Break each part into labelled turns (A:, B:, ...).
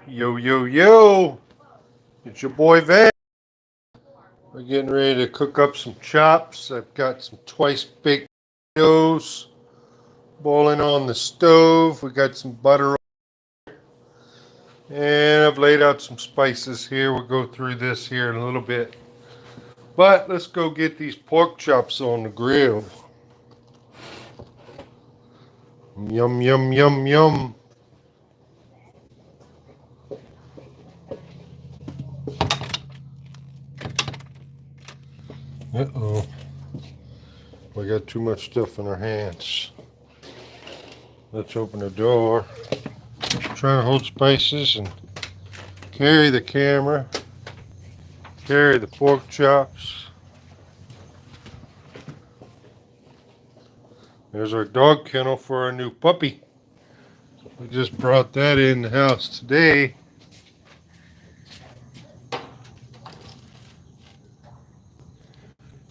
A: Yo, yo, yo. It's your boy Van. We're getting ready to cook up some chops. I've got some twice baked potatoes boiling on the stove. We got some butter and I've laid out some spices here. We'll go through this here in a little bit. But let's go get these pork chops on the grill. Yum, yum, yum, yum. Uh-oh. We got too much stuff in our hands. Let's open the door. Trying to hold spices and carry the camera. Carry the pork chops. There's our dog kennel for our new puppy. We just brought that in the house today.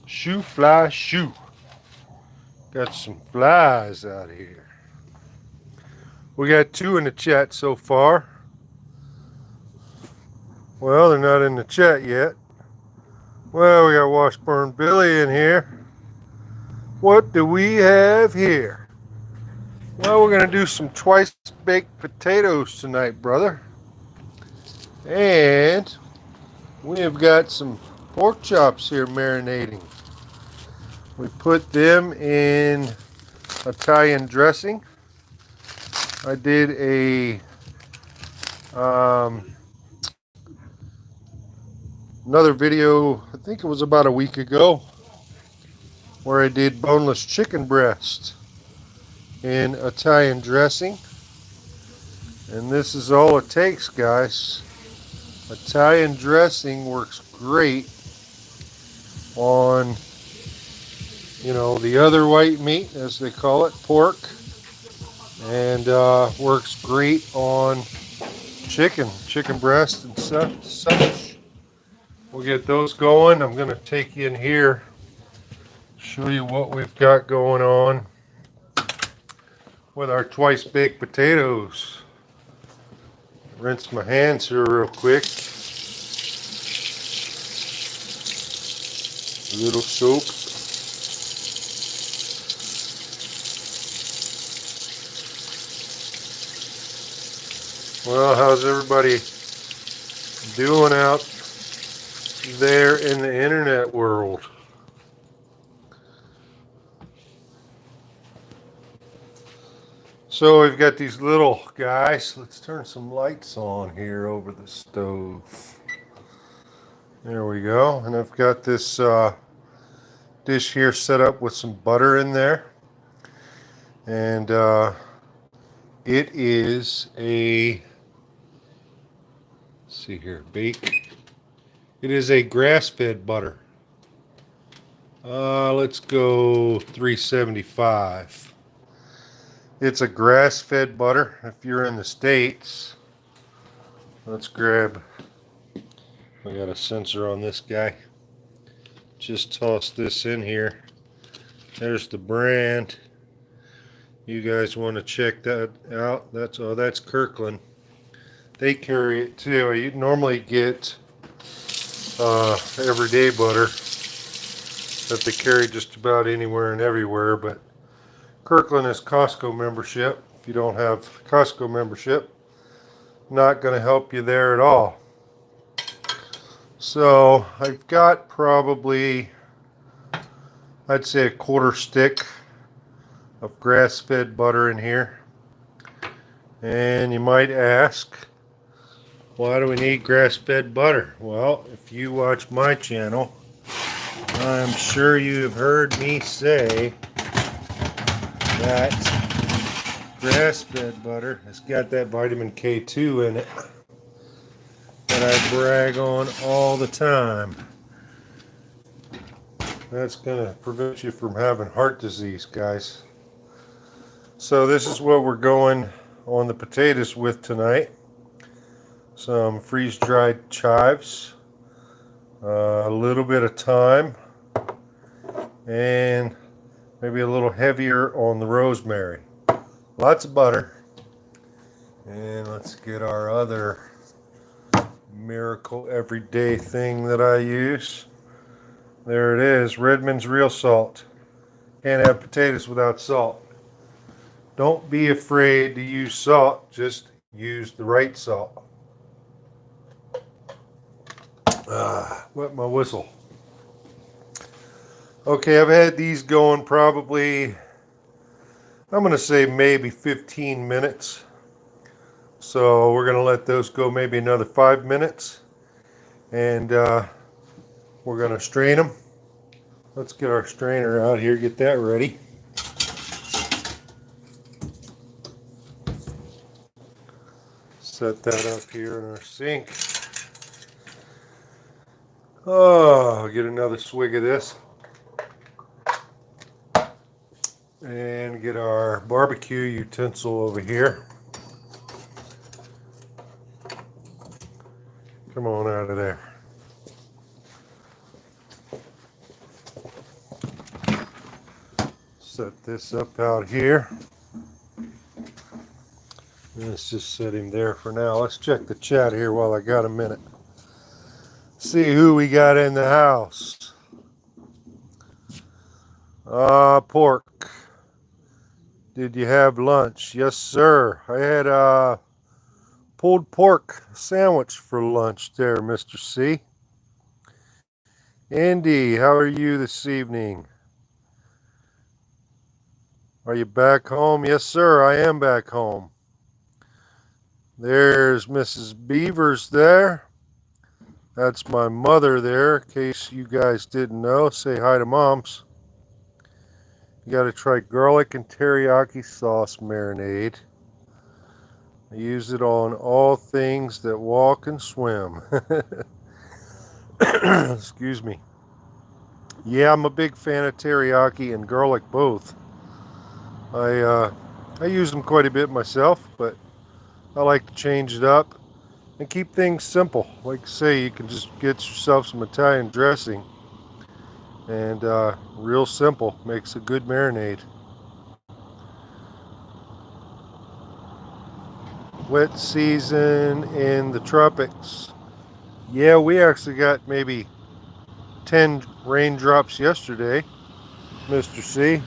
A: Shoo fly shoo. Got some flies out here. We got 2 in the chat so far. Well, they're not in the chat yet. Well, we got Washburn Billy in here. What do we have here? Well, we're going to do some twice baked potatoes tonight, brother. And we have got some pork chops here marinating. We put them in Italian dressing. I did a another video, I think it was about a week ago, where I did boneless chicken breast in Italian dressing. And this is all it takes, guys. Italian dressing works great on, the other white meat, as they call it, pork, and works great on chicken breast and such. We'll get those going. I'm going to take you in here, show you what we've got going on with our twice baked potatoes. Rinse my hands here real quick. A little soap. Well, how's everybody doing out there in the internet world? So we've got these little guys. Let's turn some lights on here over the stove. There we go. And I've got this dish here set up with some butter in there. And it is a, let's see here, bake. It is a grass-fed butter. Let's go 375. It's a grass-fed butter. If you're in the States, let's grab, I got a sensor on this guy. Just toss this in here. There's the brand. You guys want to check that out? That's Kirkland. They carry it too. You normally get everyday butter that they carry just about anywhere and everywhere, but Kirkland is Costco membership. If you don't have Costco membership, not going to help you there at all. So I've got probably, I'd say, a quarter stick of grass-fed butter in here. And you might ask, why do we need grass-fed butter? Well, if you watch my channel, I'm sure you have heard me say that grass-fed butter has got that vitamin K2 in it that I brag on all the time. That's going to prevent you from having heart disease, guys. So this is what we're going on the potatoes with tonight. Some freeze-dried chives, a little bit of thyme, and maybe a little heavier on the rosemary. Lots of butter. And let's get our other miracle everyday thing that I use. There it is, Redmond's real salt. Can't have potatoes without salt. Don't be afraid to use salt, just use the right salt. Wet my whistle. Okay, I've had these going probably, I'm going to say maybe 15 minutes. So we're going to let those go maybe another 5 minutes. And we're going to strain them. Let's get our strainer out here, get that ready. Set that up here in our sink. Oh, I'll get another swig of this. And get our barbecue utensil over here. Come on out of there. Set this up out here. Let's just set him there for now. Let's check the chat here while I got a minute. See who we got in the house. Pork. Did you have lunch? Yes, sir. I had a pulled pork sandwich for lunch there, Mr. C. Andy, how are you this evening? Are you back home? Yes, sir, I am back home. There's Mrs. Beavers there. That's my mother there, in case you guys didn't know. Say hi to Moms. You got to try garlic and teriyaki sauce marinade. I use it on all things that walk and swim. Excuse me. Yeah, I'm a big fan of teriyaki and garlic both. I use them quite a bit myself, but I like to change it up and keep things simple. Like I say, you can just get yourself some Italian dressing. And real simple, makes a good marinade. Wet season in the tropics. Yeah, we actually got maybe 10 raindrops yesterday, Mr. C.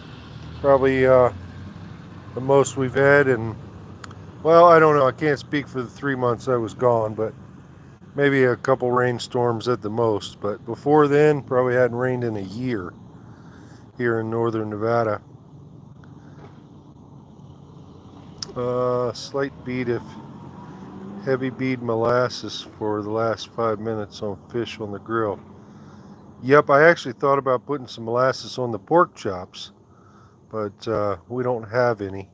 A: Probably the most we've had in, well, I don't know, I can't speak for the 3 months I was gone, but maybe a couple rainstorms at the most. But before then, probably hadn't rained in a year here in northern Nevada. Slight bead of heavy bead molasses for the last 5 minutes on fish on the grill. Yep, I actually thought about putting some molasses on the pork chops, but we don't have any.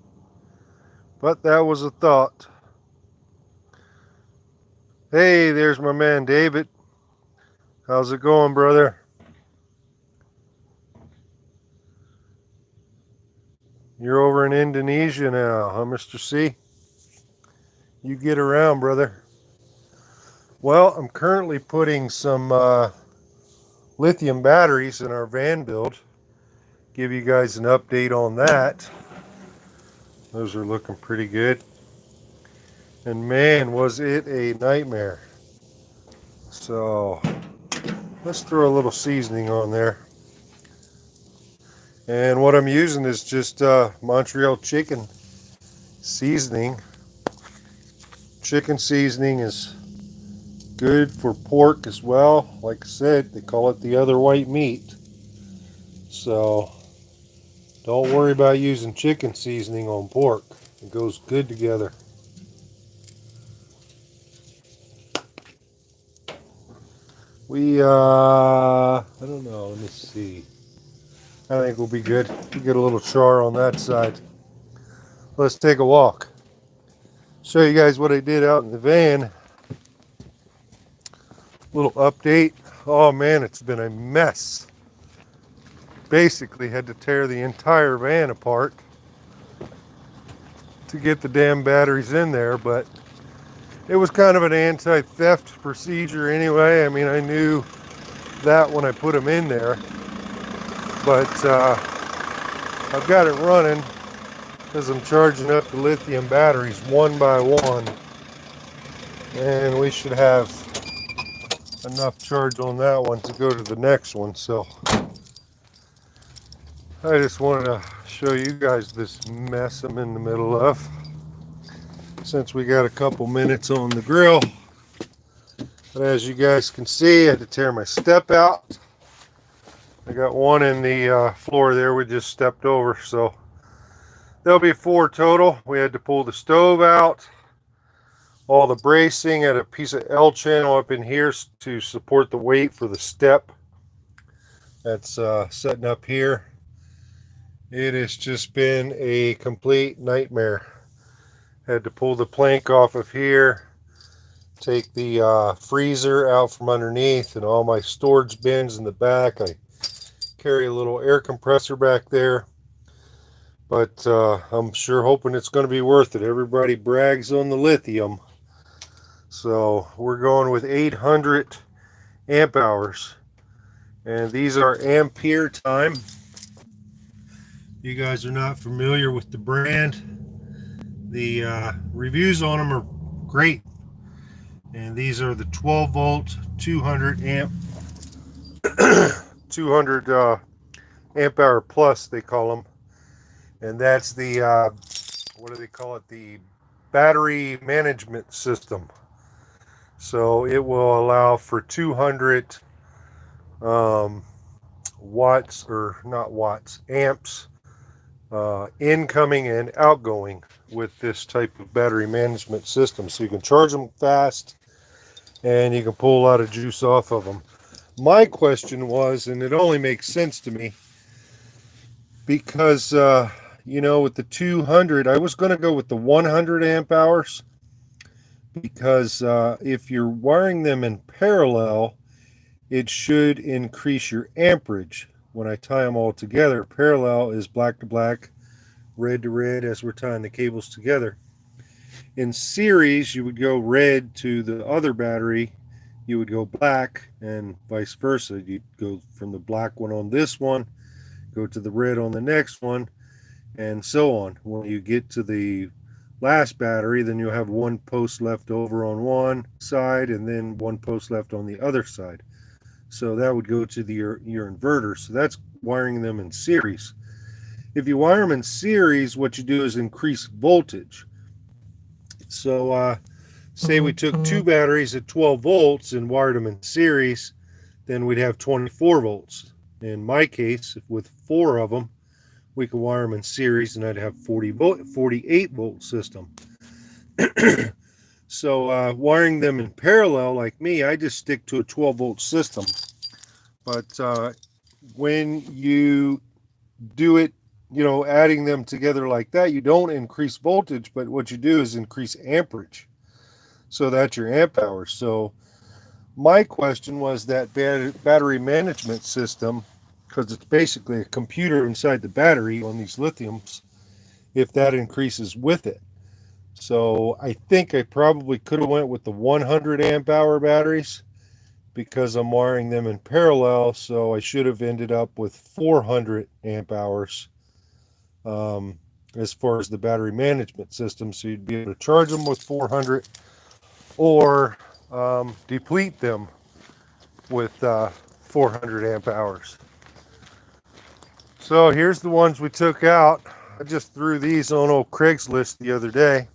A: But that was a thought. Hey, there's my man David. How's it going, brother? You're over in Indonesia now, huh, Mr. C? You get around, brother. Well, I'm currently putting some lithium batteries in our van build. Give you guys an update on that. Those are looking pretty good. And man, was it a nightmare. So let's throw a little seasoning on there. And what I'm using is just Montreal chicken seasoning. Chicken seasoning is good for pork as well. Like I said, they call it the other white meat. So don't worry about using chicken seasoning on pork. It goes good together. I don't know, let me see. I think we'll be good. We'll get a little char on that side. Let's take a walk. Show you guys what I did out in the van. Little update. Oh man, it's been a mess. Basically had to tear the entire van apart to get the damn batteries in there, but it was kind of an anti-theft procedure anyway. I mean, I knew that when I put them in there, but I've got it running because I'm charging up the lithium batteries one by one, and we should have enough charge on that one to go to the next one. So I just wanted to show you guys this mess I'm in the middle of, since we got a couple minutes on the grill. But as you guys can see, I had to tear my step out. I got one in the floor there we just stepped over, so there'll be 4 total. We had to pull the stove out, all the bracing, had a piece of L channel up in here to support the weight for the step that's setting up here. It has just been a complete nightmare. Had to pull the plank off of here, take the freezer out from underneath, and all my storage bins in the back. I carry a little air compressor back there, but I'm sure hoping it's going to be worth it. Everybody brags on the lithium, so we're going with 800 amp hours, and these are ampere time. You guys are not familiar with the brand, the reviews on them are great, and these are the 12 volt 200 amp 200 amp hour plus, they call them, and that's the what do they call it, the battery management system. So it will allow for 200 watts, or not watts, amps, incoming and outgoing with this type of battery management system. So you can charge them fast and you can pull a lot of juice off of them. My question was, and it only makes sense to me, because you know, with the 200, I was going to go with the 100 amp hours, because if you're wiring them in parallel, it should increase your amperage. When I tie them all together, parallel is black to black, red to red, as we're tying the cables together. In series, you would go red to the other battery, you would go black, and vice versa. You'd go from the black one on this one, go to the red on the next one, and so on. When you get to the last battery, then you'll have one post left over on one side and then one post left on the other side. So that would go to your inverter. So that's wiring them in series. If you wire them in series, what you do is increase voltage. So say we took 2 batteries at 12 volts and wired them in series, then we'd have 24 volts. In my case, with 4 of them, we could wire them in series and I'd have 48 volt system. So wiring them in parallel, like me, I just stick to a 12 volt system. But when you do it, you know, adding them together like that, you don't increase voltage, but what you do is increase amperage. So that's your amp hours. So my question was that battery management system, because it's basically a computer inside the battery on these lithiums, if that increases with it. So I think I probably could have went with the 100 amp hour batteries, because I'm wiring them in parallel. So I should have ended up with 400 amp hours as far as the battery management system. So you'd be able to charge them with 400 or deplete them with 400 amp hours. So here's the ones we took out. I just threw these on old Craigslist the other day.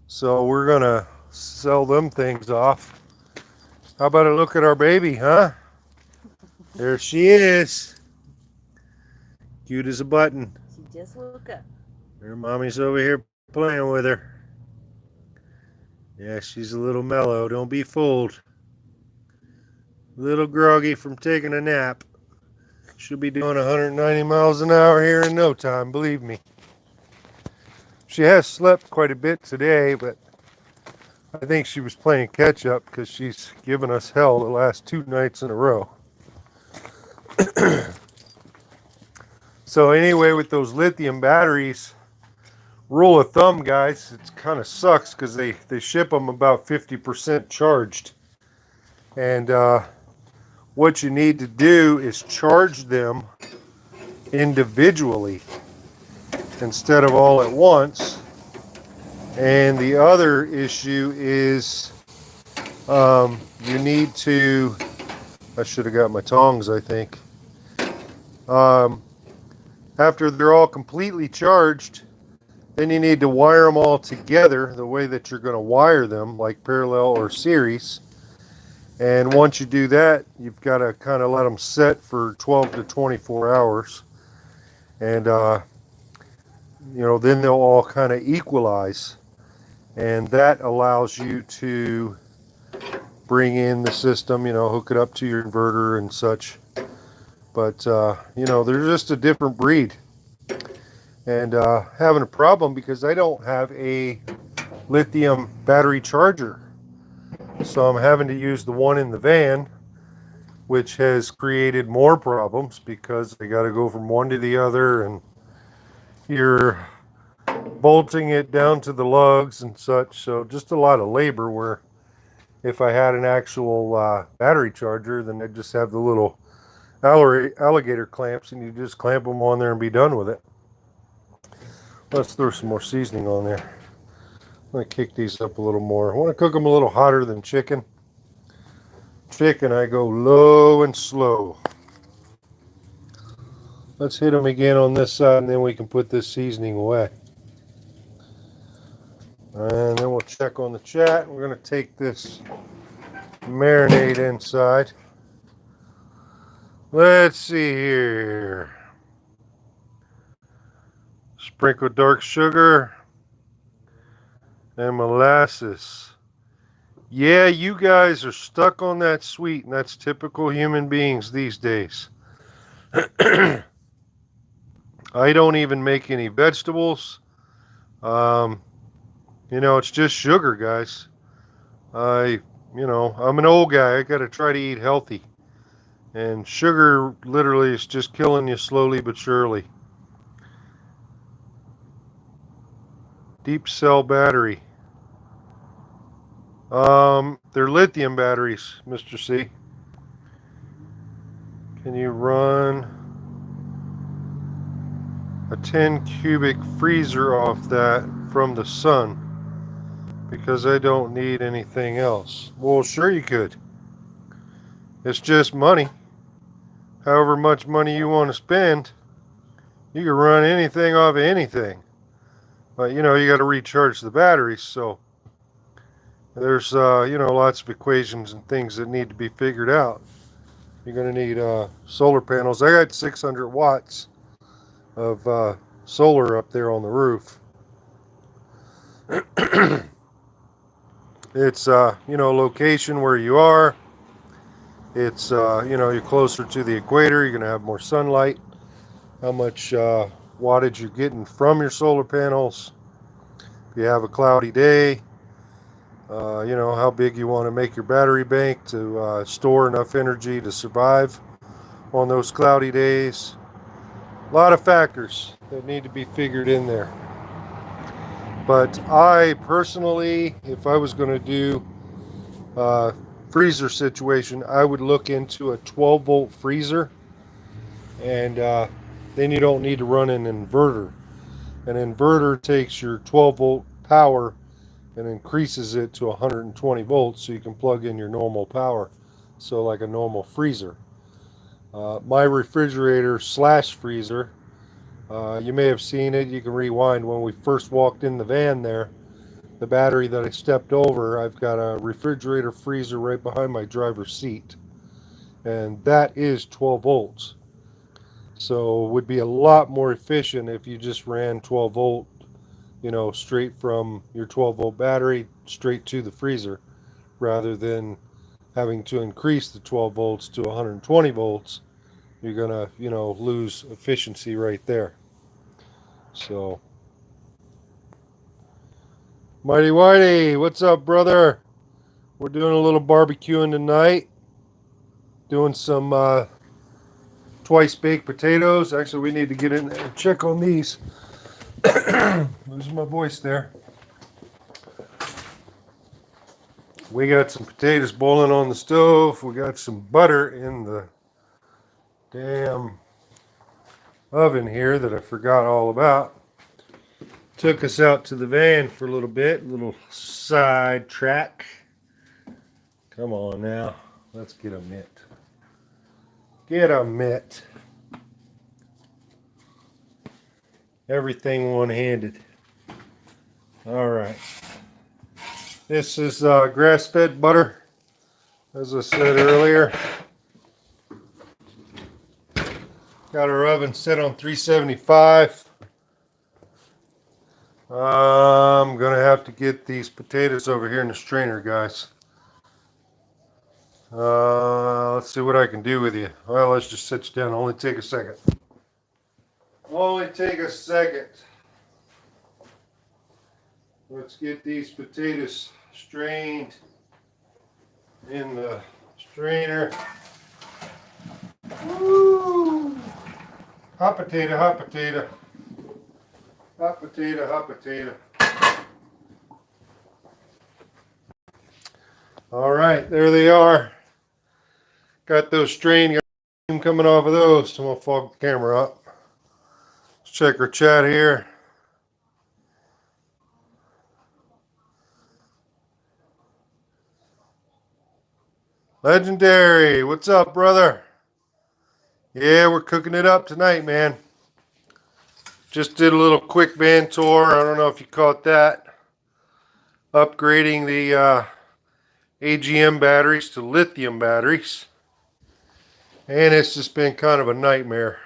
A: So we're gonna sell them things off. How about a look at our baby, huh? There she is. Cute as a button.
B: She just woke up.
A: Her mommy's over here playing with her. Yeah, she's a little mellow. Don't be fooled. A little groggy from taking a nap. She'll be doing 190 miles an hour here in no time, believe me. She has slept quite a bit today, but I think she was playing catch up because she's given us hell the last 2 nights in a row. So anyway, with those lithium batteries, rule of thumb, guys, it kind of sucks because they ship them about 50% charged. And what you need to do is charge them individually instead of all at once. And the other issue is You need to, I should have got my tongs, I think. After they're all completely charged, then you need to wire them all together the way that you're going to wire them, like parallel or series. And once you do that, you've got to kind of let them set for 12 to 24 hours. And, then they'll all kind of equalize. And that allows you to bring in the system, hook it up to your inverter and such. But, they're just a different breed. And having a problem because I don't have a lithium battery charger. So I'm having to use the one in the van, which has created more problems because I got to go from one to the other, and you're bolting it down to the lugs and such. So just a lot of labor, where if I had an actual battery charger, then I'd just have the little alligator clamps, and you just clamp them on there and be done with it. Let's throw some more seasoning on there. I'm going to kick these up a little more. I want to cook them a little hotter than chicken. Chicken, I go low and slow. Let's hit them again on this side, and then we can put this seasoning away. And then we'll check on the chat. We're going to take this marinade inside. Let's see here. Sprinkle dark sugar and molasses. Yeah, you guys are stuck on that sweet, and that's typical human beings these days. I don't even make any vegetables. It's just sugar, guys. I'm an old guy. I got to try to eat healthy. And sugar literally is just killing you slowly but surely. Deep cell battery. They're lithium batteries, Mr. C. Can you run a 10 cubic freezer off that from the sun? Because I don't need anything else. Well, sure you could. It's just money. However much money you want to spend, you can run anything off of anything. But, you got to recharge the batteries, so there's, lots of equations and things that need to be figured out. You're going to need solar panels. I got 600 watts of solar up there on the roof. It's, location where you are. It's, you're closer to the equator. You're going to have more sunlight. How much wattage you're getting from your solar panels. If you have a cloudy day, how big you want to make your battery bank to store enough energy to survive on those cloudy days. A lot of factors that need to be figured in there. But I personally, if I was going to do a freezer situation, I would look into a 12 volt freezer, and then you don't need to run an inverter. An inverter takes your 12 volt power and increases it to 120 volts so you can plug in your normal power, so like a normal freezer. My refrigerator slash freezer, you may have seen it. You can rewind. When we first walked in the van there, the battery that I stepped over, I've got a refrigerator freezer right behind my driver's seat, and that is 12 volts. So it would be a lot more efficient if you just ran 12 volt, straight from your 12 volt battery straight to the freezer, rather than having to increase the 12 volts to 120 volts. You're gonna, lose efficiency right there. So, Mighty Whitey, what's up, brother? We're doing a little barbecuing tonight. Doing some twice baked potatoes. Actually, we need to get in there and check on these. Losing my voice there. We got some potatoes boiling on the stove. We got some butter in the damn oven here that I forgot all about. Took us out to the van for a little bit, a little side track. Come on now. Let's get a mitt. Get a mitt. Everything one-handed. All right. This is grass-fed butter, as I said earlier. Got our oven set on 375. I'm gonna have to get these potatoes over here in the strainer, guys. Let's see what I can do with you. Well, let's just sit you down. Only take a second. Only take a second. Let's get these potatoes strained in the strainer. Woo! Hot potato, hot potato. Hot potato, hot potato. All right, there they are. Got those strained, got steam coming off of those. So I'm gonna fog the camera up. Let's check our chat here. Legendary, what's up, brother? Yeah, we're cooking it up tonight, man. Just did a little quick van tour. I don't know if you caught that. Upgrading the AGM batteries to lithium batteries. And it's just been kind of a nightmare.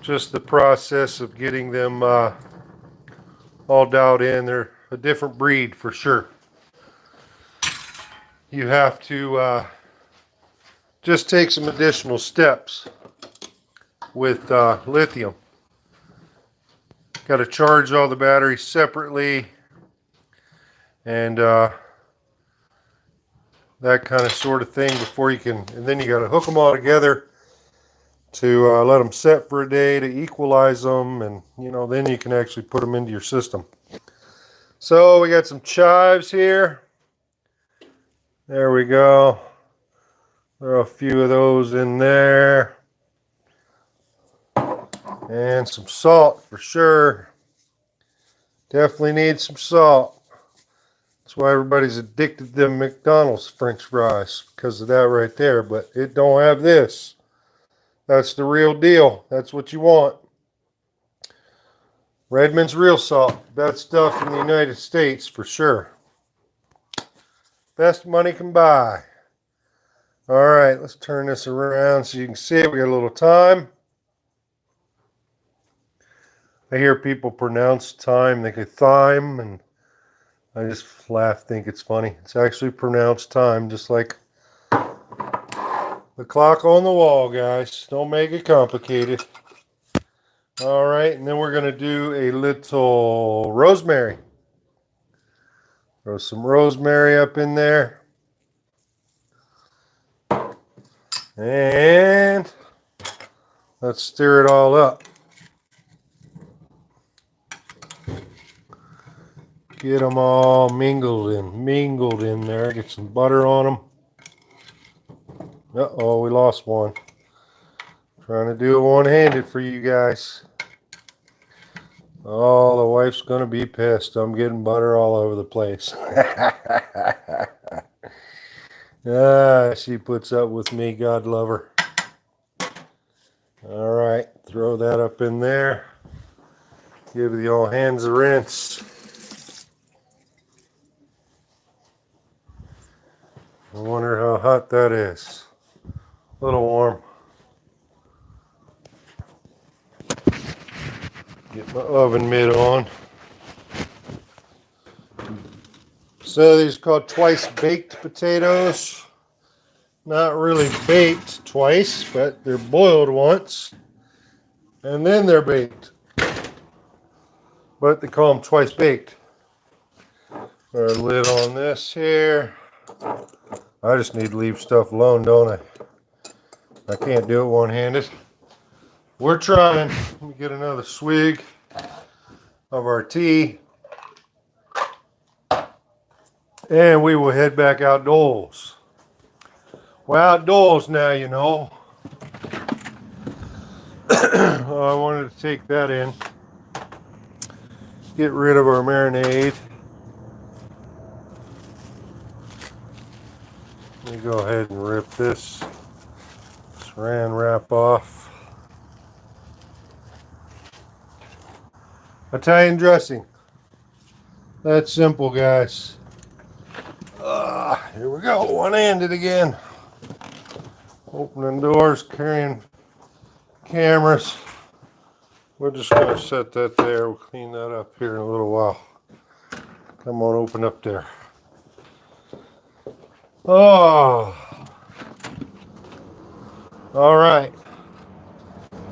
A: Just the process of getting them all dialed in. They're a different breed for sure. You have to just take some additional steps with lithium. Got to charge all the batteries separately and that kind of sort of thing before you can, and then you got to hook them all together to let them set for a day to equalize them, and you know, then you can actually put them into your system. So we got some chives here. There we go. There are a few of those in there. And some salt for sure. Definitely need some salt. That's why everybody's addicted to them McDonald's French fries, because of that right there. But it don't have this. That's the real deal. That's what you want. Redmond's real salt. Best stuff in the United States for sure. Best money can buy. All right, let's turn this around so you can see it. We got a little thyme. I hear people pronounce thyme, they go thyme, and I just laugh, think it's funny. It's actually pronounced time, just like the clock on the wall, guys. Don't make it complicated. All right, and then we're going to do a little rosemary. Throw some rosemary up in there. And let's stir it all up. Get them all mingled in there. Get some butter on them. Uh-oh, we lost one. Trying to do it one-handed for you guys. Oh, the wife's going to be pissed. I'm getting butter all over the place. She puts up with me. God love her. All right, throw that up in there. Give the old hands a rinse. I wonder how hot that is. A little warm. Get my oven mitt on. So these are called twice baked potatoes. Not really baked twice, but they're boiled once and then they're baked. But they call them twice baked. Our lid on this here. I just need to leave stuff alone, don't I? I can't do it one-handed. We're trying. Let me get another swig of our tea. And we will head back outdoors. We're outdoors now, you know. I wanted to take that in. Get rid of our marinade. Let me go ahead and rip this saran wrap off. Italian dressing. That's simple, guys. Here we go, one-handed again. Opening doors, carrying cameras. We're just going to set that there. We'll clean that up here in a little while. Come on, open up there. Oh. All right.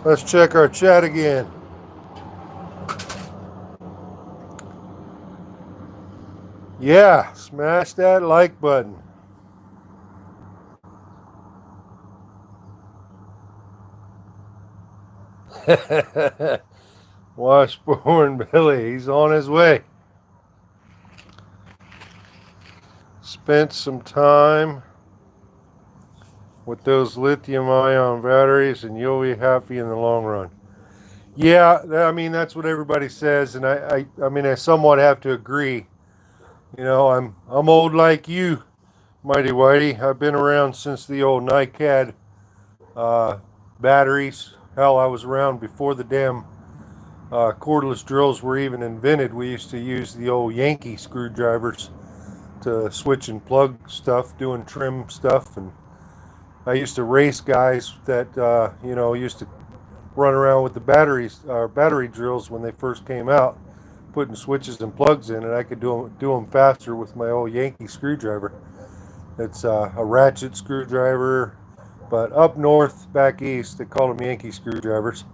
A: Let's check our chat again. Yeah, smash that like button. Washburn Billy, he's on his way. Spent some time with those lithium-ion batteries, and you'll be happy in the long run. Yeah, I mean that's what everybody says, and I mean I somewhat have to agree. You know, I'm old like you, Mighty Whitey. I've been around since the old NiCad batteries. Hell, I was around before the damn cordless drills were even invented. We used to use the old Yankee screwdrivers to switch and plug stuff, doing trim stuff, and I used to race guys that you know, used to run around with the battery drills when they first came out, putting switches and plugs in, and I could do them faster with my old Yankee screwdriver. It's a ratchet screwdriver, but up north, back east, they call them Yankee screwdrivers.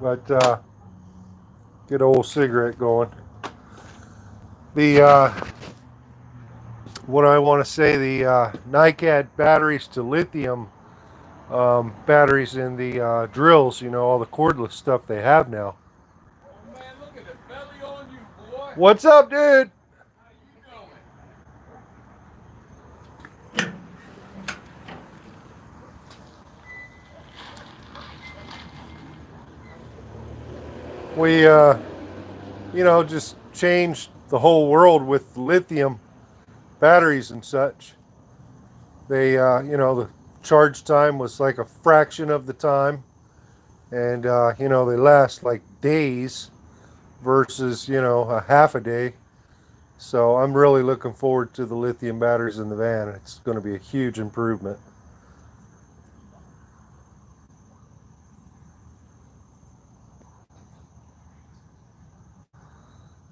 A: But get an old cigarette going. The what I want to say, the NiCad batteries to lithium batteries in the drills, you know, all the cordless stuff they have now.
B: Oh man, look at the belly on you, boy.
A: What's up, dude?
B: How you doing?
A: We, you know, just changed the whole world with lithium batteries and such. They, you know, the charge time was like a fraction of the time, and you know, they last like days versus, you know, a half a day. So I'm really looking forward to the lithium batteries in the van. It's going to be a huge improvement.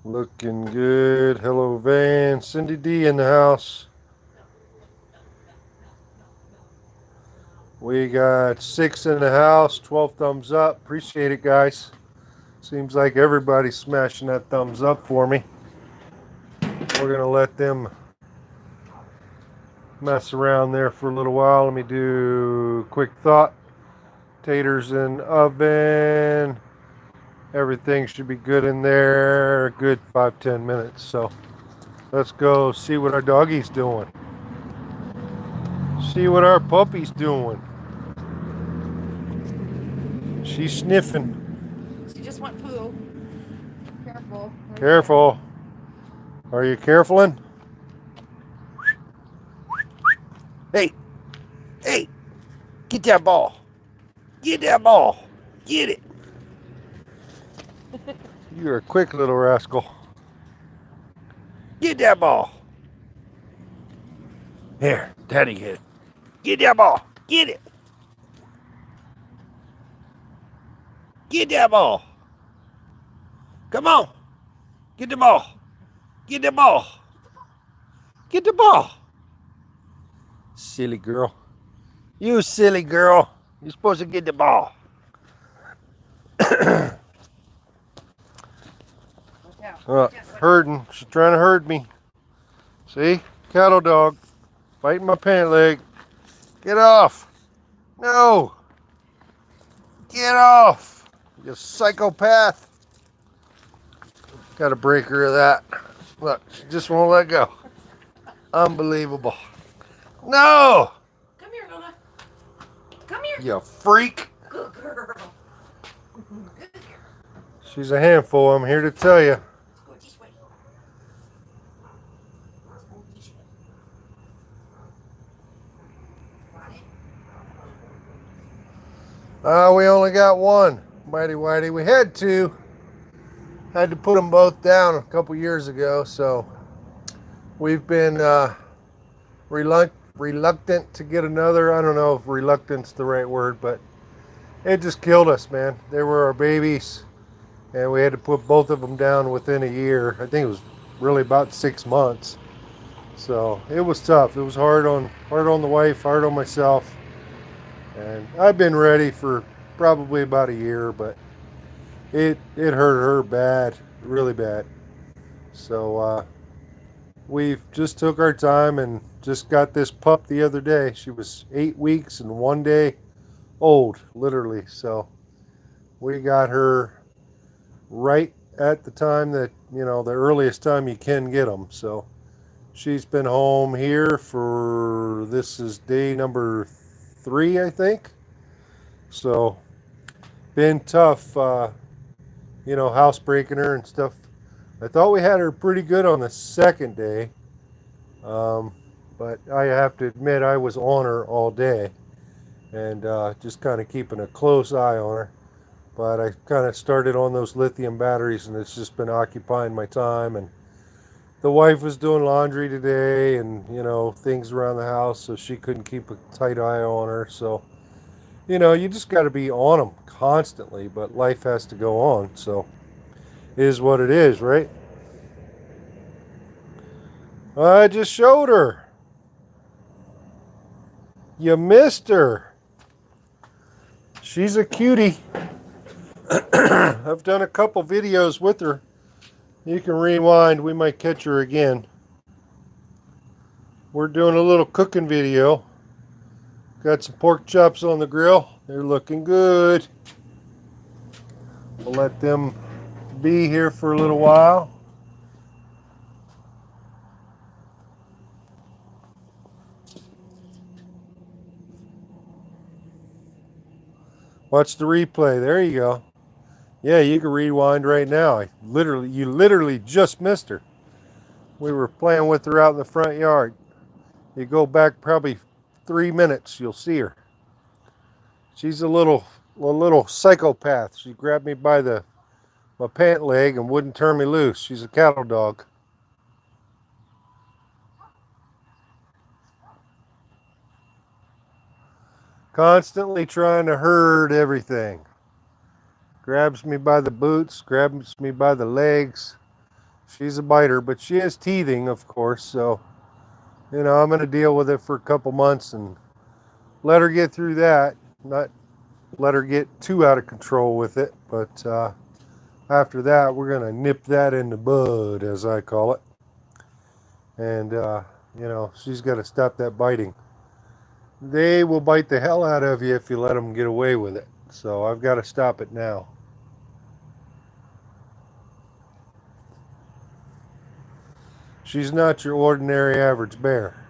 A: Looking good. Hello, Van. Cindy D in the house. We got 6 in the house. 12 thumbs up. Appreciate it, guys. Seems like everybody's smashing that thumbs up for me. We're going to let them mess around there for a little while. Let me do quick thought. Taters in oven. Everything should be good in there. Good 5-10 minutes. So let's go see what our doggy's doing. See what our puppy's doing. She's sniffing.
C: She just went poo. Careful.
A: Careful. Are you carefuling? Hey. Hey. Get that ball. Get that ball. Get it. You're a quick little rascal. Get that ball. Here, Daddy get. Get that ball. Get it. Get that ball. Come on. Get the ball. Get the ball. Get the ball. Silly girl. You silly girl. You're supposed to get the ball. Herding. She's trying to herd me. See? Cattle dog. Biting my pant leg. Get off. No. Get off. You psychopath. Got to break her of that. Look, she just won't let go. Unbelievable. No.
C: Come here, Lola. Come here.
A: You freak.
C: Good girl. Good girl.
A: She's a handful, I'm here to tell you.
C: Let's go this way. Let's go this way.
A: We only got one, mighty whitey. We had two. Had to put them both down a couple years ago, so we've been reluctant to get another. I don't know if reluctant's the right word, but it just killed us, man. They were our babies, and we had to put both of them down within a year. I think it was really about 6 months. So it was tough. It was hard on the wife, hard on myself, and I've been ready for probably about a year, but it hurt her bad, really bad. So we've just took our time and just got this pup the other day. She was 8 weeks and 1 day old, literally. So we got her right at the time that, the earliest time you can get them. So she's been home here for, this is day number 3, I think. So been tough, housebreaking her and stuff. I thought we had her pretty good on the second day, but I have to admit I was on her all day and just kind of keeping a close eye on her. But I kind of started on those lithium batteries, and it's just been occupying my time. And the wife was doing laundry today and, things around the house, so she couldn't keep a tight eye on her. So, you just got to be on them constantly, but life has to go on. So it is what it is, right? I just showed her. You missed her. She's a cutie. I've done a couple videos with her. You can rewind. We might catch her again. We're doing a little cooking video. Got some pork chops on the grill. They're looking good. We'll let them be here for a little while. Watch the replay. There you go. Yeah, you can rewind right now. You literally just missed her. We were playing with her out in the front yard. You go back probably 3 minutes, you'll see her. She's a little psychopath. She grabbed me by my pant leg and wouldn't turn me loose. She's a cattle dog. Constantly trying to herd everything. Grabs me by the boots, grabs me by the legs. She's a biter, but she is teething, of course, so, I'm going to deal with it for a couple months and let her get through that. Not let her get too out of control with it, but after that, we're going to nip that in the bud, as I call it. And, she's got to stop that biting. They will bite the hell out of you if you let them get away with it. So I've got to stop it now. She's not your ordinary average bear.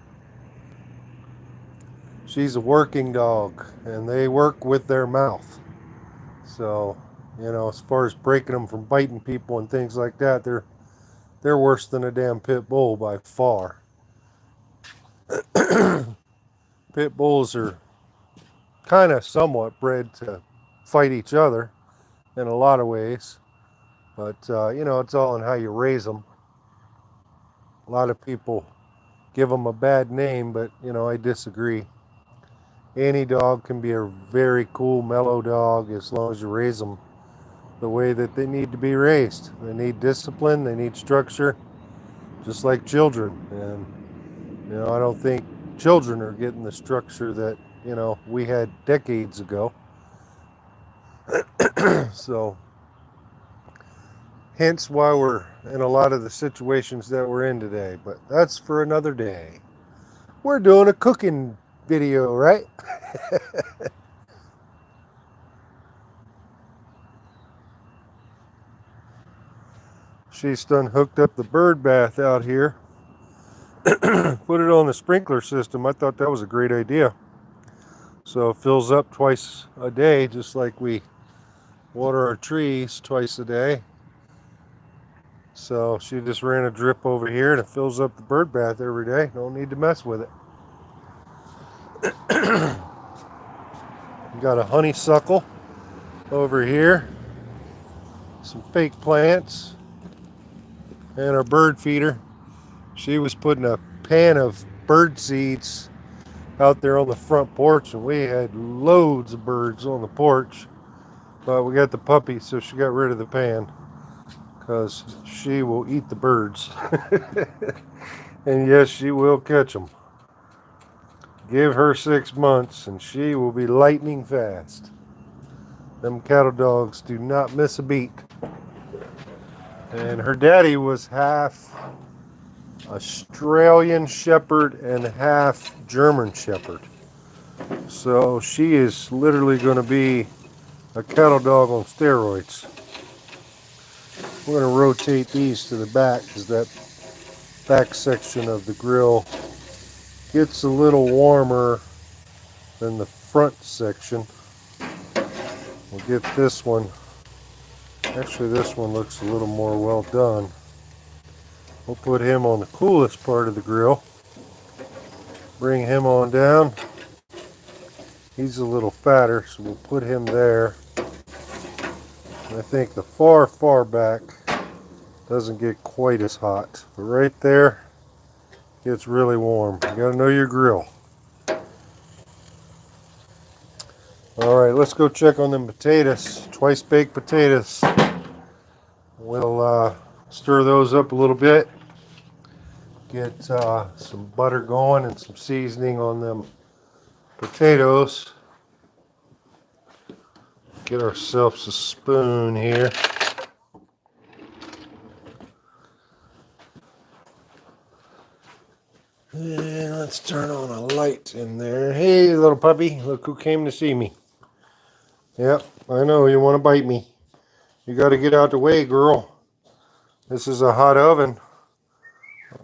A: She's a working dog, and they work with their mouth. So, as far as breaking them from biting people and things like that, they're worse than a damn pit bull by far. Pit bulls are kind of somewhat bred to fight each other in a lot of ways. But, it's all in how you raise them. A lot of people give them a bad name, but, I disagree. Any dog can be a very cool, mellow dog as long as you raise them the way that they need to be raised. They need discipline, they need structure, just like children. And, I don't think children are getting the structure that, we had decades ago. So, hence why we're in a lot of the situations that we're in today. But that's for another day. We're doing a cooking video, right? She's done hooked up the bird bath out here. Put it on the sprinkler system. I thought that was a great idea. So it fills up twice a day, just like we water our trees twice a day. So she just ran a drip over here and it fills up the bird bath every day. No need to mess with it. We got a honeysuckle over here, some fake plants, and our bird feeder. She was putting a pan of bird seeds out there on the front porch, and we had loads of birds on the porch, but we got the puppy, so she got rid of the pan because she will eat the birds. And yes, she will catch them. Give her 6 months and she will be lightning fast. Them cattle dogs do not miss a beat. And her daddy was half Australian Shepherd and half German Shepherd. So she is literally going to be a cattle dog on steroids. We're going to rotate these to the back because that back section of the grill gets a little warmer than the front section. We'll get this one. Actually, this one looks a little more well done. We'll put him on the coolest part of the grill. Bring him on down. He's a little fatter, so we'll put him there. And I think the far back doesn't get quite as hot. But right there, it's really warm. You gotta know your grill. Alright, let's go check on them potatoes. Twice baked potatoes. We'll stir those up a little bit. Get some butter going and some seasoning on them potatoes. Get ourselves a spoon here. And let's turn on a light in there. Hey, little puppy, look who came to see me. Yep, I know, you want to bite me. You got to get out the way, girl. This is a hot oven.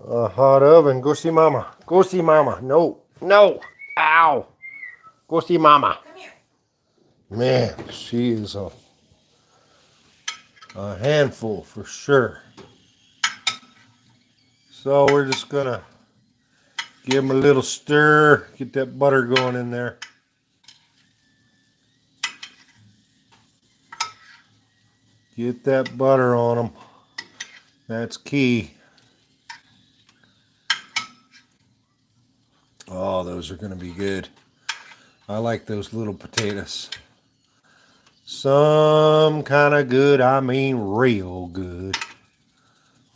A: A hot oven. Go see mama. Go see mama. No, no. Ow. Go see mama.
C: Come here.
A: Man, she is a handful for sure. So we're just going to give them a little stir. Get that butter going in there. Get that butter on them. That's key. Oh, those are going to be good. I like those little potatoes. Some kind of good, I mean real good.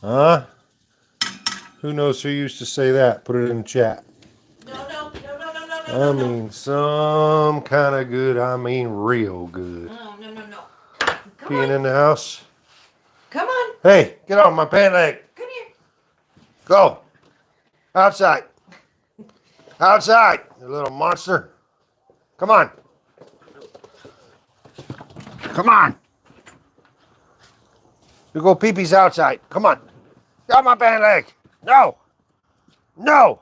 A: Huh? Who knows who used to say that? Put it in the chat.
C: No.
A: I mean some kind of good, I mean real good.
C: No. Come
A: Peeing
C: on.
A: in the house.
C: Come on.
A: Hey, get off my pant leg.
C: Come here.
A: Go. Outside. Outside, you little monster. Come on. Come on. You go pee-pee's outside. Come on. Get off my pant leg. No. No.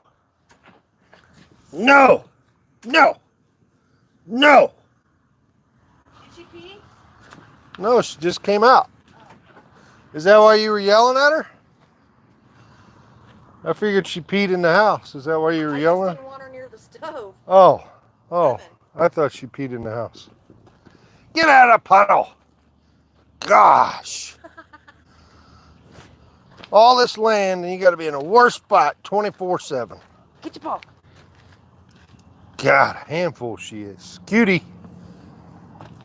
A: No. No. No.
C: Did she pee?
A: No, she just came out. Is that why you were yelling at her? I figured she peed in the house. Is that why you were yelling?
C: I just didn't want her near the stove.
A: Oh.
C: Heaven.
A: I thought she peed in the house. Get out of the puddle. Gosh. All this land and you got to be in a worse spot 24/7.
C: Get your paw.
A: God, a handful she is. Cutie.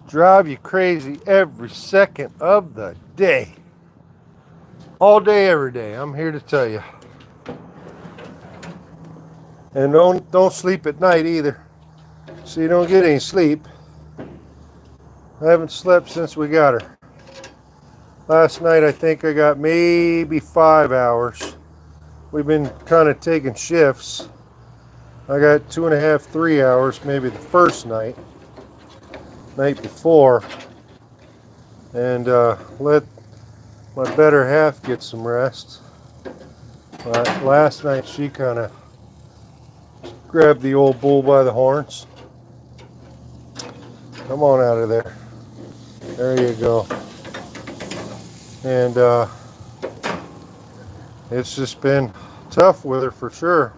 A: Drive you crazy every second of the day. All day, every day. I'm here to tell you. And don't sleep at night either. So you don't get any sleep. I haven't slept since we got her. Last night I think I got maybe 5 hours. We've been kind of taking shifts. I got 2.5, 3 hours, maybe the first night before, and let my better half get some rest. But last night she kind of grabbed the old bull by the horns. Come on out of there. There you go. And it's just been tough with her for sure.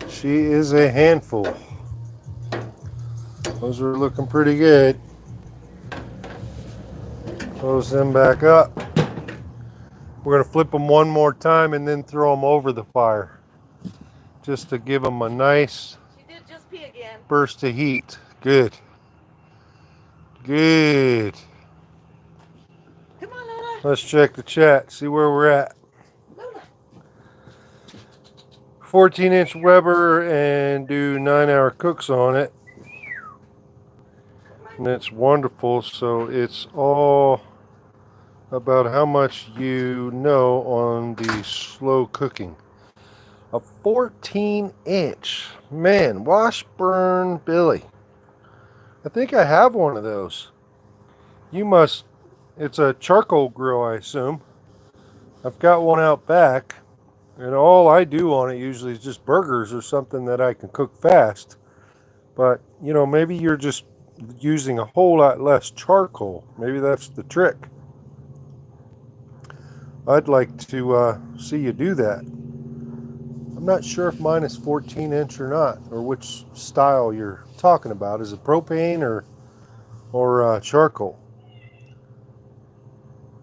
A: She is a handful. Those are looking pretty good. Close them back up. We're going to flip them one more time and then throw them over the fire, just to give them a nice
C: She did just pee again.
A: burst of heat. Good. Good.
C: Come on, Lola.
A: Let's check the chat, see where we're at.
C: Lola.
A: 14-inch Weber and do 9-hour cooks on it. And it's wonderful, so it's all about how much you know on the slow cooking. A 14-inch, man, Washburn Billy. I think I have one of those. You must, it's a charcoal grill, I assume. I've got one out back, and all I do on it usually is just burgers or something that I can cook fast. But, you know, maybe you're just using a whole lot less charcoal. Maybe that's the trick. I'd like to see you do that. I'm not sure if mine is 14-inch or not, or which style you're talking about. Is it propane or charcoal?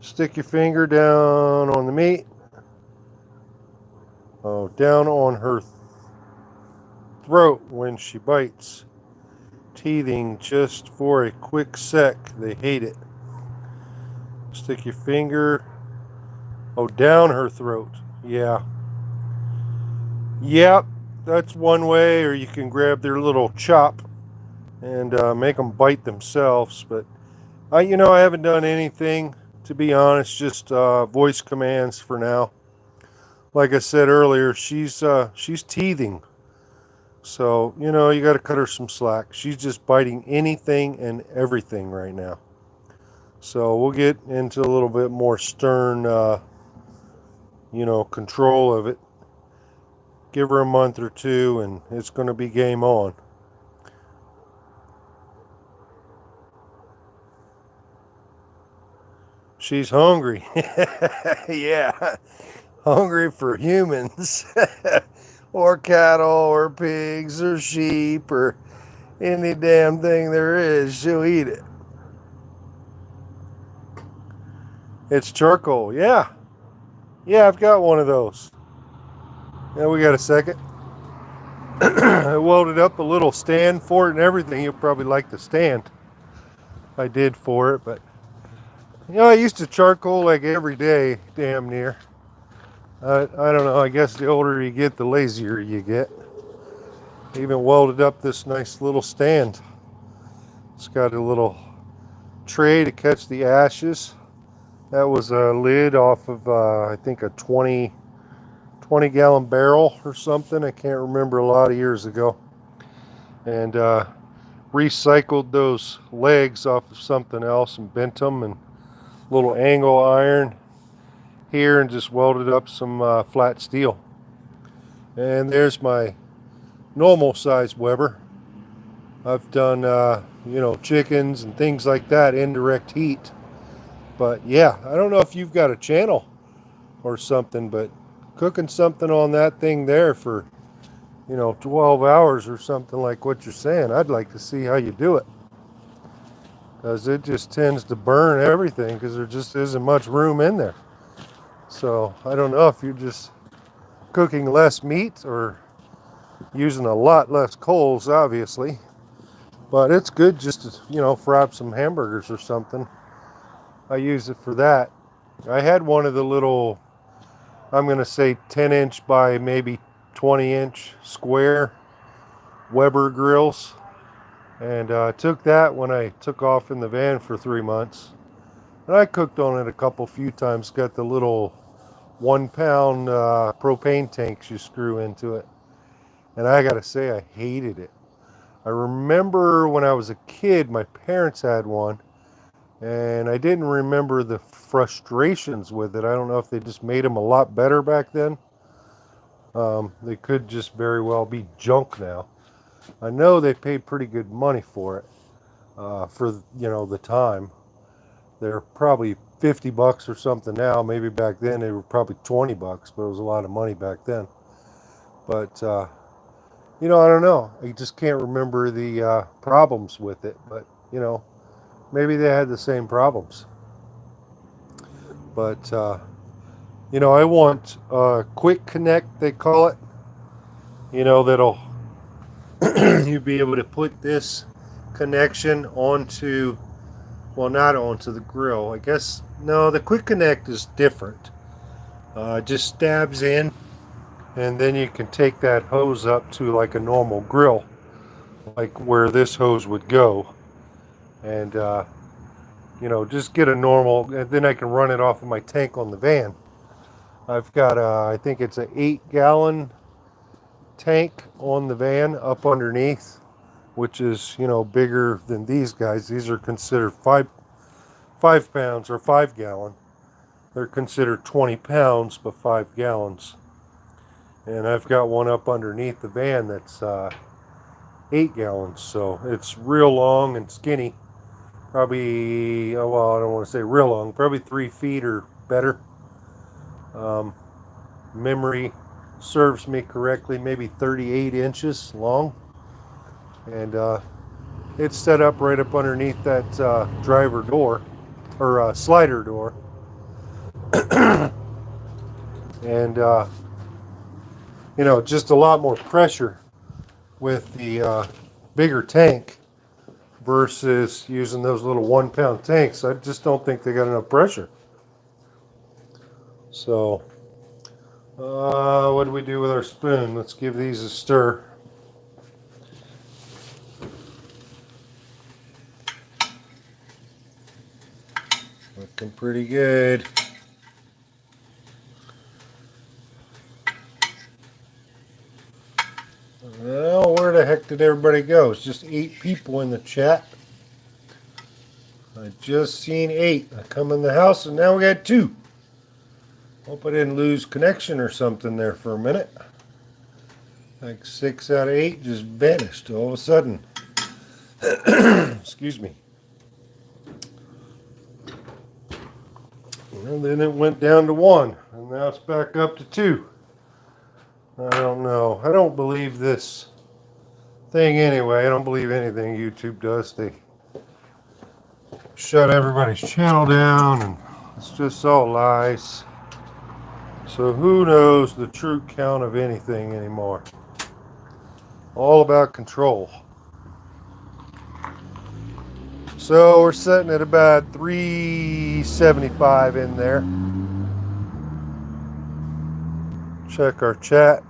A: Stick your finger down on the meat. Oh, down on her throat when she bites. Teething just for a quick sec. They hate it. Stick your finger. Oh, down her throat. Yeah. Yep, that's one way, or you can grab their little chop and make them bite themselves. But I haven't done anything, to be honest, just voice commands for now. Like I said earlier, she's teething, so you got to cut her some slack. She's just biting anything and everything right now. So we'll get into a little bit more stern, control of it. Give her a month or two, and it's going to be game on. She's hungry. Yeah, hungry for humans, or cattle, or pigs, or sheep, or any damn thing there is. She'll eat it. It's charcoal. Yeah, I've got one of those. Yeah, we got a second. I welded up a little stand for it and everything. You'll probably like the stand I did for it, but I used to charcoal like every day, damn near. I don't know, I guess the older you get, the lazier you get. Even welded up this nice little stand. It's got a little tray to catch the ashes. That was a lid off of, I think, a 20-gallon barrel or something. I can't remember, a lot of years ago. And recycled those legs off of something else and bent them, and little angle iron here, and just welded up some flat steel. And there's my normal size Weber. I've done chickens and things like that, indirect heat. But yeah, I don't know if you've got a channel or something, but cooking something on that thing there for 12 hours or something like what you're saying, I'd like to see how you do it, because it just tends to burn everything because there just isn't much room in there. So I don't know if you're just cooking less meat or using a lot less coals, obviously, but it's good just to fry up some hamburgers or something. I use it for that. I had one of the little, I'm going to say 10-inch by maybe 20-inch square Weber grills, and I took that when I took off in the van for 3 months, and I cooked on it a few times. Got the little 1-pound propane tanks you screw into it, and I gotta say, I hated it. I remember when I was a kid, my parents had one, and I didn't remember the frustrations with it. I don't know if they just made them a lot better back then. They could just very well be junk now. I know they paid pretty good money for it, for the time. They're probably $50 or something now. Maybe back then they were probably $20, but it was a lot of money back then. But I don't know. I just can't remember the problems with it, but maybe they had the same problems. But I want quick connect, they call it. That'll you be able to put this connection onto, well, not onto the grill. I guess no, the quick connect is different. Just stabs in, and then you can take that hose up to like a normal grill, like where this hose would go, and just get a normal, and then I can run it off of my tank on the van. I've got I think it's an 8-gallon tank on the van up underneath, which is bigger than these guys. These are considered 5 pounds or 5-gallon. They're considered 20 pounds but 5 gallons. And I've got one up underneath the van that's 8 gallons. So it's real long and skinny. Probably, oh, well, I don't want to say real long, probably 3 feet or better. Memory serves me correctly, maybe 38 inches long. And it's set up right up underneath that driver door, or slider door. And just a lot more pressure with the bigger tank versus using those little 1-pound tanks. I just don't think they got enough pressure. So what do we do with our spoon? Let's give these a stir. Looking pretty good. Well, where the heck did everybody go? It's just 8 people in the chat. I just seen 8. I come in the house and now we got 2. Hope I didn't lose connection or something there for a minute. Like 6 out of 8 just vanished all of a sudden. Excuse me. And then it went down to 1, and now it's back up to 2. I don't know. I don't believe this thing anyway. I don't believe anything YouTube does. They shut everybody's channel down, and it's just all lies. So who knows the true count of anything anymore? All about control. So we're sitting at about 375 in there. Check our chat.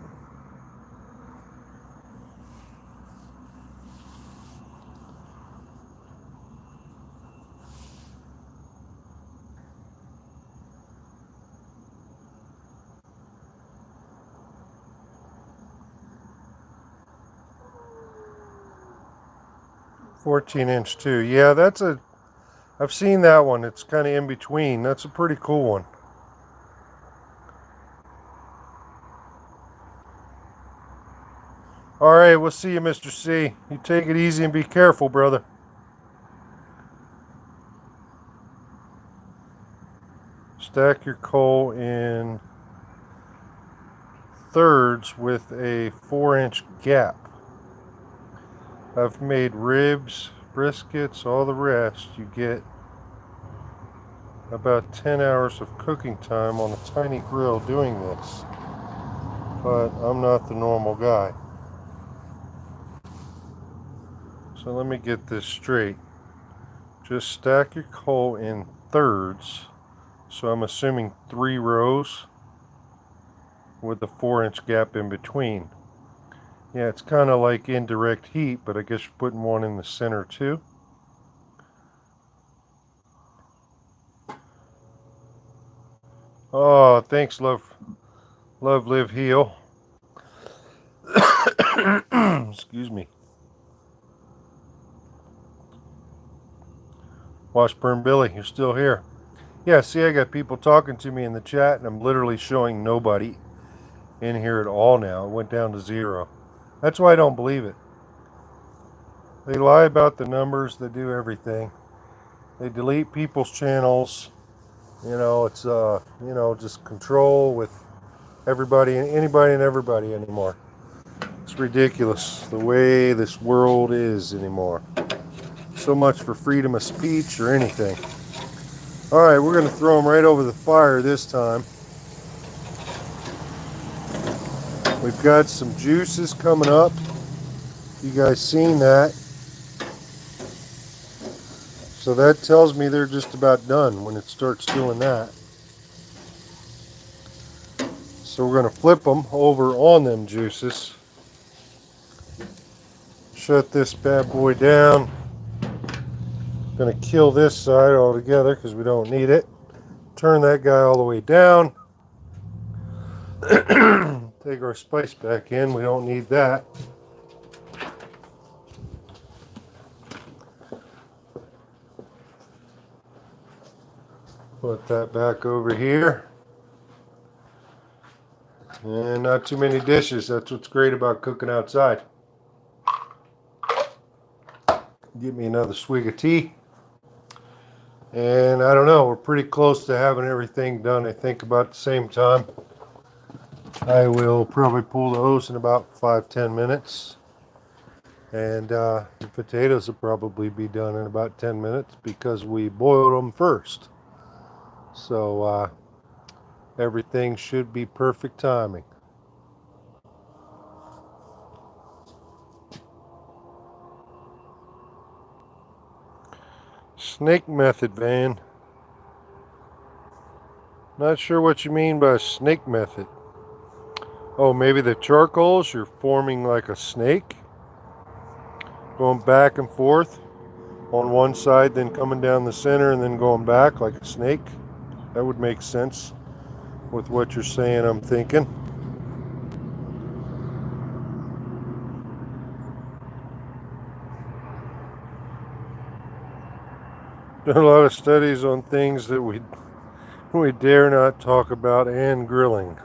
A: "14" too. Yeah, I've seen that one. It's kind of in between. That's a pretty cool one. All right, we'll see you, Mr. C. You take it easy and be careful, brother. Stack your coal in thirds with a 4-inch gap. I've made ribs, briskets, all the rest. You get about 10 hours of cooking time on a tiny grill doing this. But I'm not the normal guy. So let me get this straight. Just stack your coal in thirds. So I'm assuming 3 rows with a 4-inch gap in between. Yeah, it's kind of like indirect heat, but I guess you're putting one in the center too. Oh, thanks, love, live, heal. Excuse me. Washburn Billy, you're still here. Yeah, see, I got people talking to me in the chat, and I'm literally showing nobody in here at all now. It went down to 0. That's why I don't believe it. They lie about the numbers. They do everything. They delete people's channels. It's just control with everybody, anybody and everybody anymore. It's ridiculous the way this world is anymore. So much for freedom of speech or anything. Alright, we're going to throw them right over the fire this time. We've got some juices coming up. You guys seen that? So that tells me they're just about done when it starts doing that. So we're going to flip them over on them juices. Shut this bad boy down. Going to kill this side altogether because we don't need it. Turn that guy all the way down. Take our spice back in. We don't need that. Put that back over here. And not too many dishes. That's what's great about cooking outside. Give me another swig of tea. And I don't know, we're pretty close to having everything done, I think, about the same time. I will probably pull the hose in about 5-10 minutes. And the potatoes will probably be done in about 10 minutes because we boiled them first. So everything should be perfect timing. Snake method, Van. Not sure what you mean by snake method. Oh, maybe the charcoals, you're forming like a snake? Going back and forth on one side, then coming down the center and then going back like a snake? That would make sense with what you're saying, I'm thinking. Done a lot of studies on things that we dare not talk about, and grilling.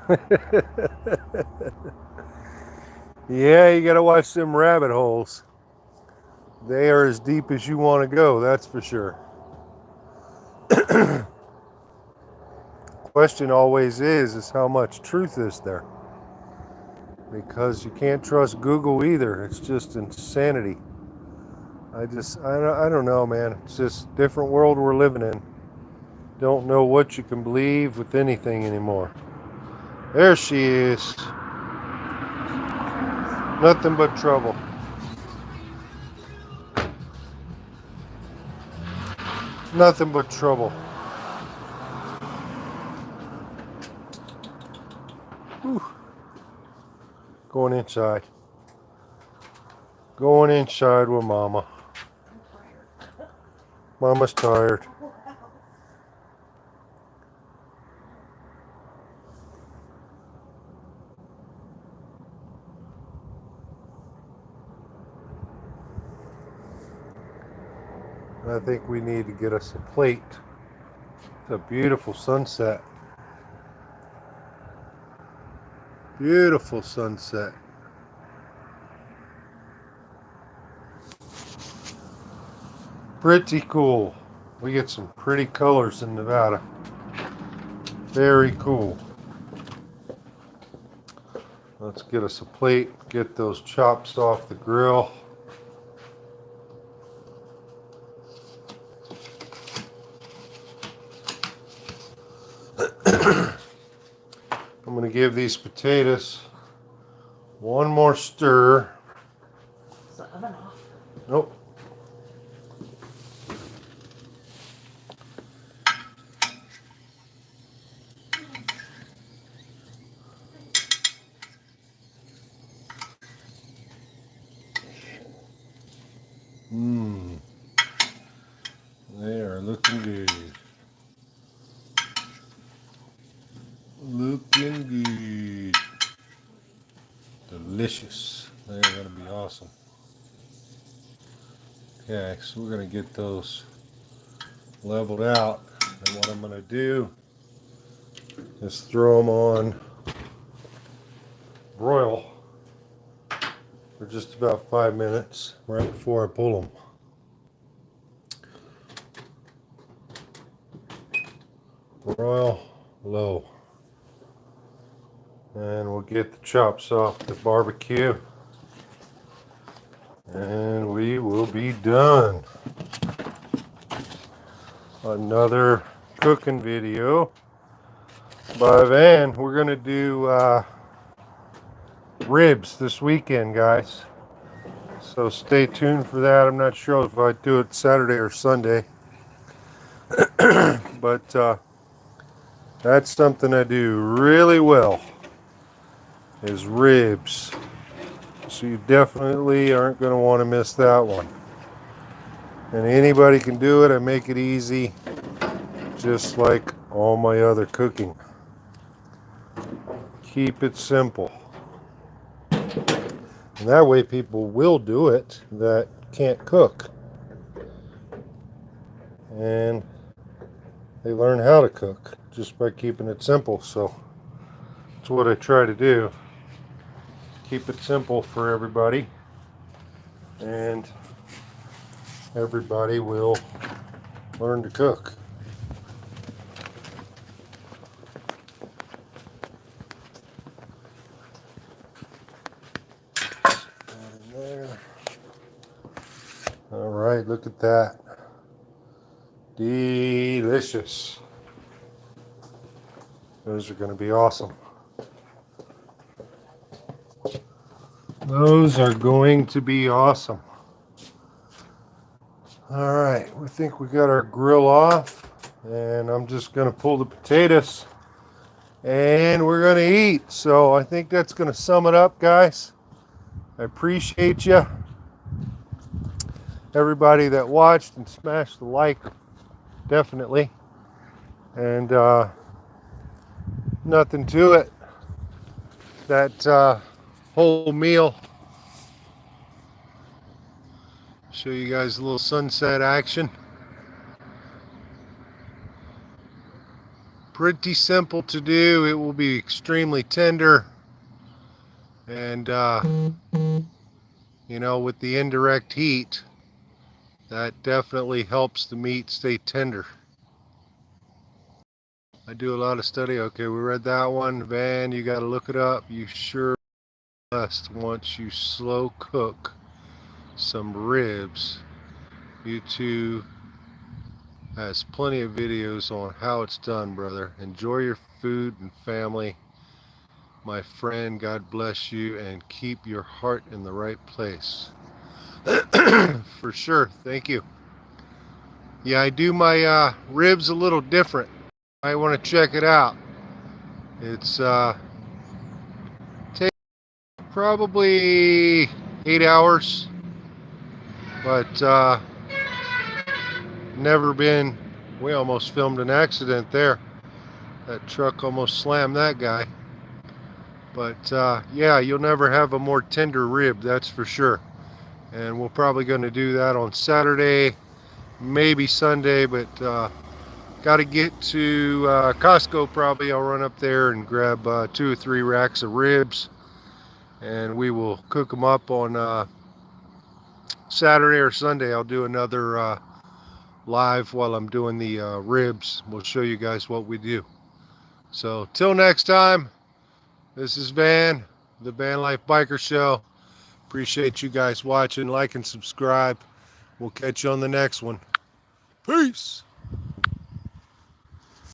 A: Yeah, you gotta watch them rabbit holes. They are as deep as you want to go, that's for sure. Question always is how much truth is there? Because you can't trust Google either. It's just insanity. I don't know, man. It's just a different world we're living in. Don't know what you can believe with anything anymore. There she is. Nothing but trouble. Nothing but trouble. Whew. Going inside. Going inside with Mama. Mama's tired. I think we need to get us a plate. It's a beautiful sunset. Beautiful sunset. Pretty cool. We get some pretty colors in Nevada. Very cool. Let's get us a plate. Get those chops off the grill. I'm going to give these potatoes one more stir.
C: Is the oven off?
A: Nope. They are looking good. Looking good. Delicious. They're going to be awesome. Okay, so we're going to get those leveled out. And what I'm going to do is throw them on broil for just about 5 minutes right before I pull them. Broil low. And we'll get the chops off the barbecue. And we will be done. Another cooking video by Van. We're going to do ribs this weekend, guys. So stay tuned for that. I'm not sure if I do it Saturday or Sunday. But that's something I do really well, is ribs. So you definitely aren't going to want to miss that one. And anybody can do it. I make it easy, just like all my other cooking. Keep it simple. And that way people will do it that can't cook. And they learn how to cook just by keeping it simple. So that's what I try to do. Keep it simple for everybody. And everybody will learn to cook. There. All right, look at that. Delicious. Those are going to be awesome. Those are going to be awesome. All right, we think we got our grill off, and I'm just going to pull the potatoes and we're going to eat. So I think that's going to sum it up, guys. I appreciate you, everybody that watched, and smashed the like, definitely. And nothing to it. That whole meal. Show you guys a little sunset action. Pretty simple to do. It will be extremely tender. And you know, with the indirect heat, that definitely helps the meat stay tender. I do a lot of study. Okay, we read that one. Van, you got to look it up. You sure must. Once you slow cook some ribs, YouTube has plenty of videos on how it's done, brother. Enjoy your food and family. My friend, God bless you, and keep your heart in the right place. For sure. Thank you. Yeah, I do my ribs a little different. I want to check it out. It's takes probably 8 hours, but never been. We almost filmed an accident there. That truck almost slammed that guy. But yeah, you'll never have a more tender rib, that's for sure. And we're probably going to do that on Saturday, maybe Sunday, but got to get to Costco probably. I'll run up there and grab 2 or 3 racks of ribs, and we will cook them up on Saturday or Sunday. I'll do another live while I'm doing the ribs. We'll show you guys what we do. So till next time, this is Van, the Van Life Biker Show. Appreciate you guys watching. Like and subscribe. We'll catch you on the next one. Peace.